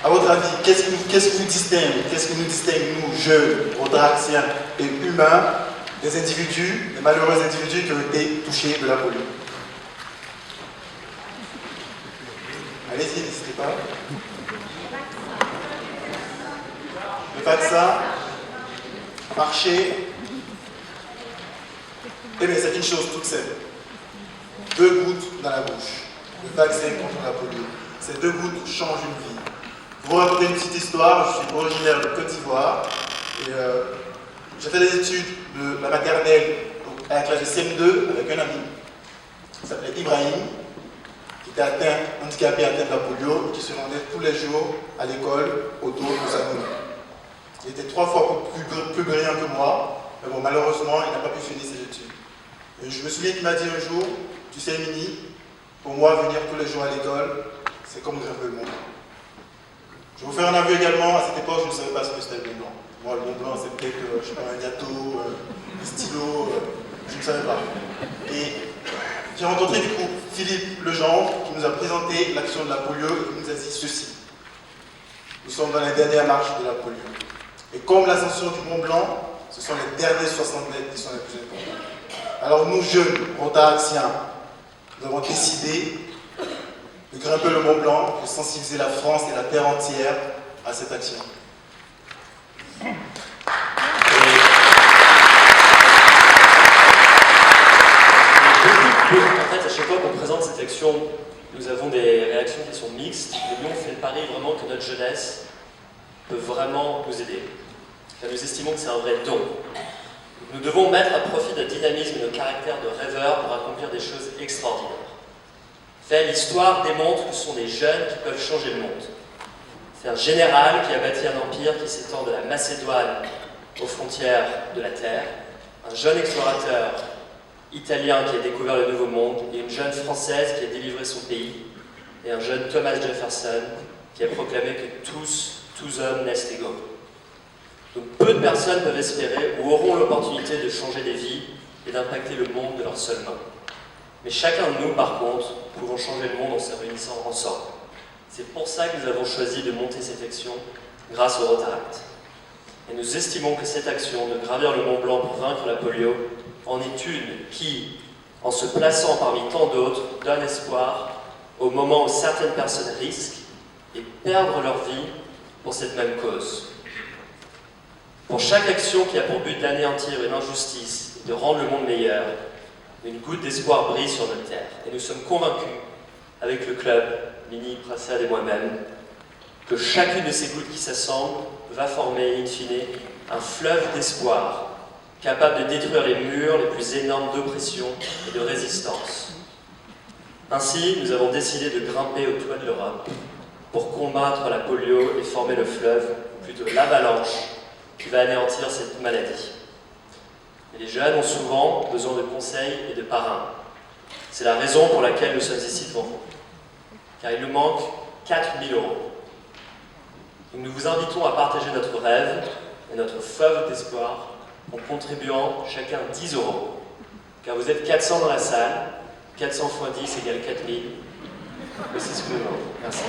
À votre avis, qu'est-ce qui nous distingue? Qu'est-ce qui nous distingue, nous, jeunes, rotaraxiens et humains, des individus, des malheureux individus qui ont été touchés de la polio? Allez-y, n'hésitez pas. Le vaccin, marcher. Eh bien, c'est une chose toute simple. 2 gouttes dans la bouche. Le vaccin contre la polio. Ces 2 gouttes changent une vie. Pour vous raconter une petite histoire, je suis originaire de Côte d'Ivoire. Et j'ai fait des études de la maternelle à la classe de CM2 avec un ami qui s'appelait Ibrahim, qui était handicapé atteint de la polio et qui se rendait tous les jours à l'école autour de sa maman. Il était 3 fois plus brillant que moi, mais bon, malheureusement, il n'a pas pu finir ses études. Et je me souviens qu'il m'a dit un jour, tu sais Mini, pour moi, venir tous les jours à l'école, c'est comme grimper le Mont Blanc. Je vais vous faire un aveu également, à cette époque, je ne savais pas ce que c'était le Mont Blanc. Moi, le Mont Blanc, c'est peut-être, je sais pas, un gâteau, un stylo, je ne savais pas. Et j'ai rencontré du coup Philippe Legendre, qui nous a présenté l'action de la polio et qui nous a dit ceci. Nous sommes dans les dernières marches de la polio. Et comme l'ascension du Mont Blanc, ce sont les derniers 60 mètres qui sont les plus importants. Alors nous, jeunes, rotaraxiens, nous avons décidé de grimper le Mont Blanc, de sensibiliser la France et la terre entière à cette action. En fait, à chaque fois qu'on présente cette action, nous avons des réactions qui sont mixtes, et nous on fait le pari vraiment que notre jeunesse peut vraiment nous aider. Car nous estimons que c'est un vrai don. Nous devons mettre à profit notre dynamisme et nos caractères de rêveurs pour accomplir des choses extraordinaires. L'histoire démontre que ce sont des jeunes qui peuvent changer le monde. C'est un général qui a bâti un empire qui s'étend de la Macédoine aux frontières de la Terre, un jeune explorateur italien qui a découvert le Nouveau Monde et une jeune française qui a délivré son pays, et un jeune Thomas Jefferson qui a proclamé que tous hommes naissent égaux. Donc peu de personnes peuvent espérer ou auront l'opportunité de changer des vies et d'impacter le monde de leurs seules mains. Mais chacun de nous, par contre, pouvons changer le monde en se réunissant ensemble. C'est pour ça que nous avons choisi de monter cette action grâce au Rotaract. Et nous estimons que cette action de gravir le Mont Blanc pour vaincre la polio en est une qui, en se plaçant parmi tant d'autres, donne espoir au moment où certaines personnes risquent et perdent leur vie pour cette même cause. Pour chaque action qui a pour but d'anéantir une injustice et de rendre le monde meilleur, une goutte d'espoir brille sur notre terre. Et nous sommes convaincus, avec le club, Mini, Prasad et moi-même, que chacune de ces gouttes qui s'assemblent va former, in fine, un fleuve d'espoir, capable de détruire les murs les plus énormes d'oppression et de résistance. Ainsi, nous avons décidé de grimper au toit de l'Europe pour combattre la polio et former le fleuve, ou plutôt l'avalanche, qui va anéantir cette maladie. Et les jeunes ont souvent besoin de conseils et de parrains. C'est la raison pour laquelle nous sommes ici devant vous. Car il nous manque 4 000 €. Donc nous vous invitons à partager notre rêve et notre fleuve d'espoir en contribuant chacun 10 €. Car vous êtes 400 dans la salle, 400 x 10 égale 4 000. Et c'est ce que nous voulons. Merci.